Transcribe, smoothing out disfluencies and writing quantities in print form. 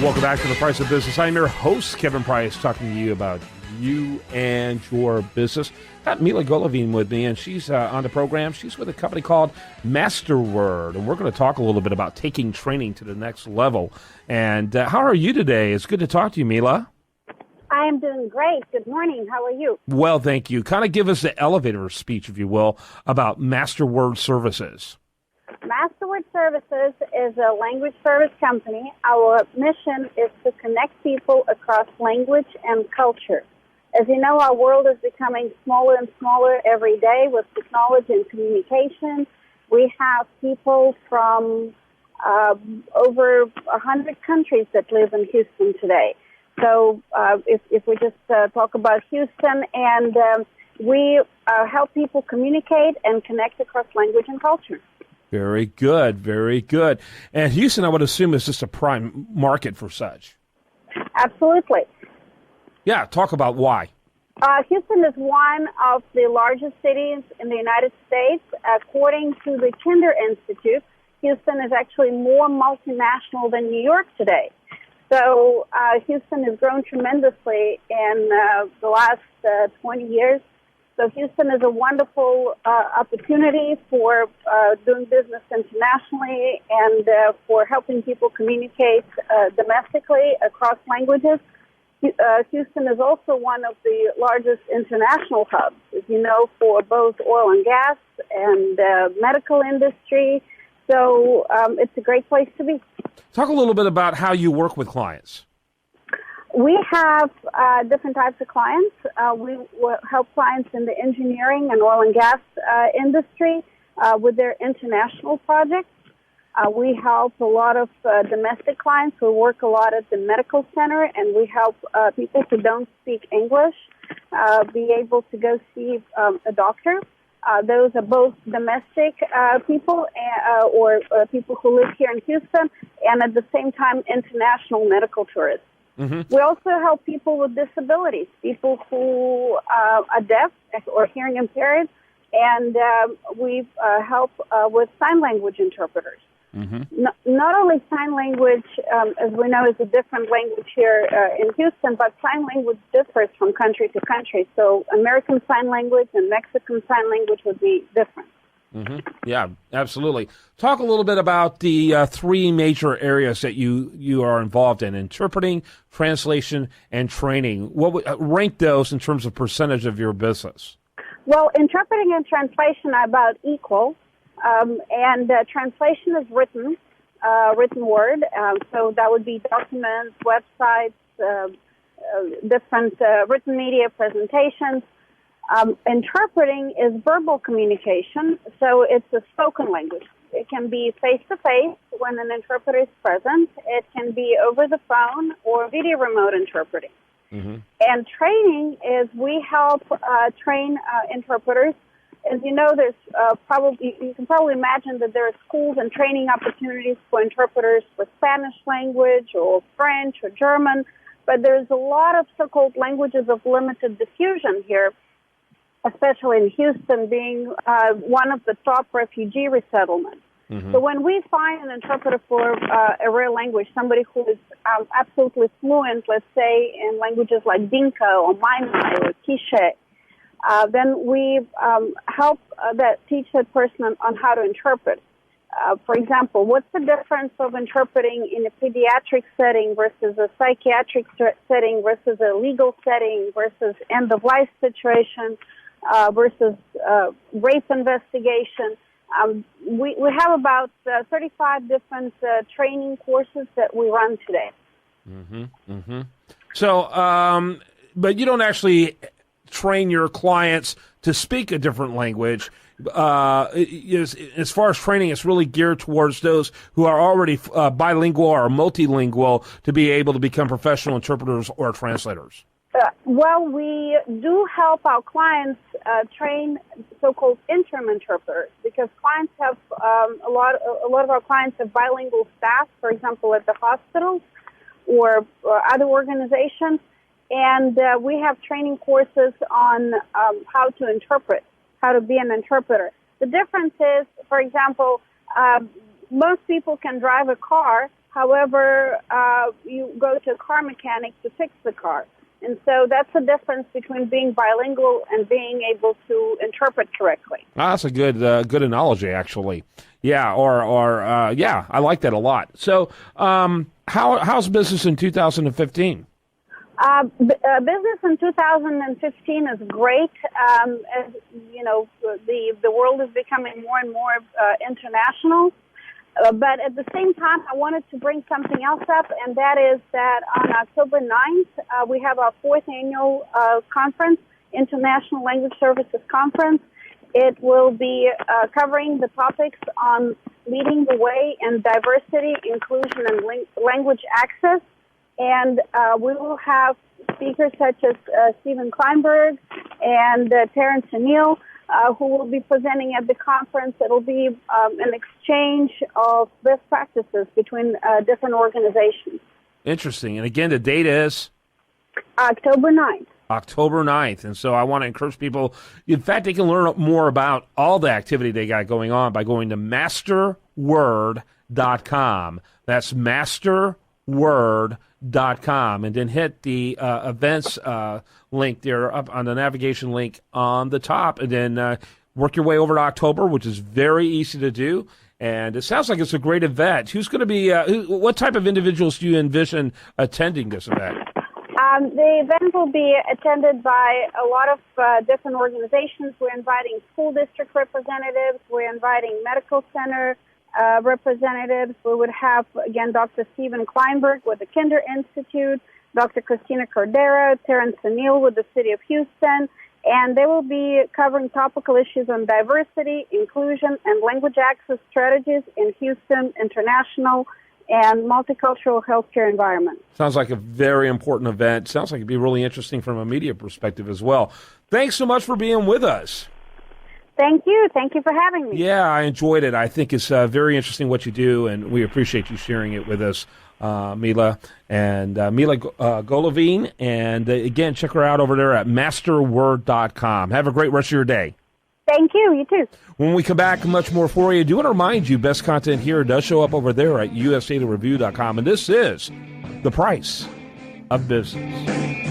Welcome back to The Price of Business. I'm your host, Kevin Price, talking to you about you and your business. Got Mila Golovine with me, and she's on the program. She's with a company called Masterword, and we're going to talk a little bit about taking training to the next level. And how are you today? It's good to talk to you, Mila. I am doing great. Good morning. How are you? Well, thank you. Kind of give us the elevator speech, if you will, about Masterword Services. Masterword Services is a language service company. Our mission is to connect people across language and culture. As you know, our world is becoming smaller and smaller every day with technology and communication. We have people from over 100 countries that live in Houston today. So if we just talk about Houston, and we help people communicate and connect across language and culture. Very good, very good. And Houston, I would assume, is just a prime market for such. Absolutely. Yeah, talk about why. Houston is one of the largest cities in the United States. According to the Kinder Institute, Houston is actually more multinational than New York today. So Houston has grown tremendously in the last 20 years. So Houston is a wonderful opportunity for doing business internationally and for helping people communicate domestically across languages. Houston is also one of the largest international hubs, as you know, for both oil and gas and medical industry. So it's a great place to be. Talk a little bit about how you work with clients. We have different types of clients. We help clients in the engineering and oil and gas industry with their international projects. We help a lot of domestic clients. We work a lot at the medical center, and we help people who don't speak English be able to go see a doctor. Those are both domestic people or people who live here in Houston, and at the same time, international medical tourists. Mm-hmm. We also help people with disabilities, people who are deaf or hearing impaired, and we help with sign language interpreters. Mm-hmm. Not only sign language, as we know, is a different language here in Houston, but sign language differs from country to country. So American Sign Language and Mexican Sign Language would be different. Mm-hmm. Yeah, absolutely. Talk a little bit about the three major areas that you are involved in: interpreting, translation, and training. What would rank those in terms of percentage of your business? Well, interpreting and translation are about equal. And translation is written word. So that would be documents, websites, different written media presentations. Interpreting is verbal communication, so it's a spoken language. It can be face-to-face when an interpreter is present. It can be over the phone or video remote interpreting. Mm-hmm. And training is we help train interpreters. As you know, there's you can probably imagine that there are schools and training opportunities for interpreters for Spanish language or French or German, but there's a lot of so-called languages of limited diffusion here, especially in Houston being one of the top refugee resettlements. Mm-hmm. So when we find an interpreter for a rare language, somebody who is absolutely fluent, let's say, in languages like Dinka or Maimai or Quiche, then we help teach that person on how to interpret. For example, what's the difference of interpreting in a pediatric setting versus a psychiatric setting versus a legal setting versus end-of-life situation versus rape investigation? We have about 35 different training courses that we run today. Mm-hmm. Mm-hmm. So, but you don't actually train your clients to speak a different language. As far as training, it's really geared towards those who are already bilingual or multilingual to be able to become professional interpreters or translators. Well, we do help our clients train so-called interim interpreters because clients have a lot of our clients have bilingual staff, for example, at the hospitals or other organizations. And we have training courses on how to interpret, how to be an interpreter. The difference is, for example, most people can drive a car. However, you go to a car mechanic to fix the car. And so that's the difference between being bilingual and being able to interpret correctly. That's a good analogy, actually. Yeah, yeah, I like that a lot. So, how's business in 2015? Business in 2015 is great. As you know, the world is becoming more and more international. But at the same time, I wanted to bring something else up, and that is that on October 9th, we have our 4th annual conference, International Language Services Conference. It will be covering the topics on leading the way in diversity, inclusion, and language access. And we will have speakers such as Stephen Kleinberg and Terrence O'Neill, who will be presenting at the conference. It'll be an exchange of best practices between different organizations. Interesting. And again, the date is? October 9th. October 9th. And so I want to encourage people, in fact, they can learn more about all the activity they got going on by going to masterword.com. That's masterword.com, and then hit the events link there up on the navigation link on the top, and then work your way over to October, which is very easy to do. And it sounds like it's a great event. Who's going to be, what type of individuals do you envision attending this event? The event will be attended by a lot of different organizations. We're inviting school district representatives. We're inviting medical center representatives. We would have, again, Dr. Stephen Kleinberg with the Kinder Institute, Dr. Christina Cordera, Terrence O'Neill with the City of Houston, and they will be covering topical issues on diversity, inclusion, and language access strategies in Houston International and multicultural healthcare environment. Sounds like a very important event. Sounds like it'd be really interesting from a media perspective as well. Thanks so much for being with us. Thank you. Thank you for having me. Yeah, I enjoyed it. I think it's very interesting what you do, and we appreciate you sharing it with us, Mila. And Mila Golovine. And again, check her out over there at masterword.com. Have a great rest of your day. Thank you. You too. When we come back, much more for you. I do want to remind you, best content here does show up over there at usdatareview.com. And this is The Price of Business.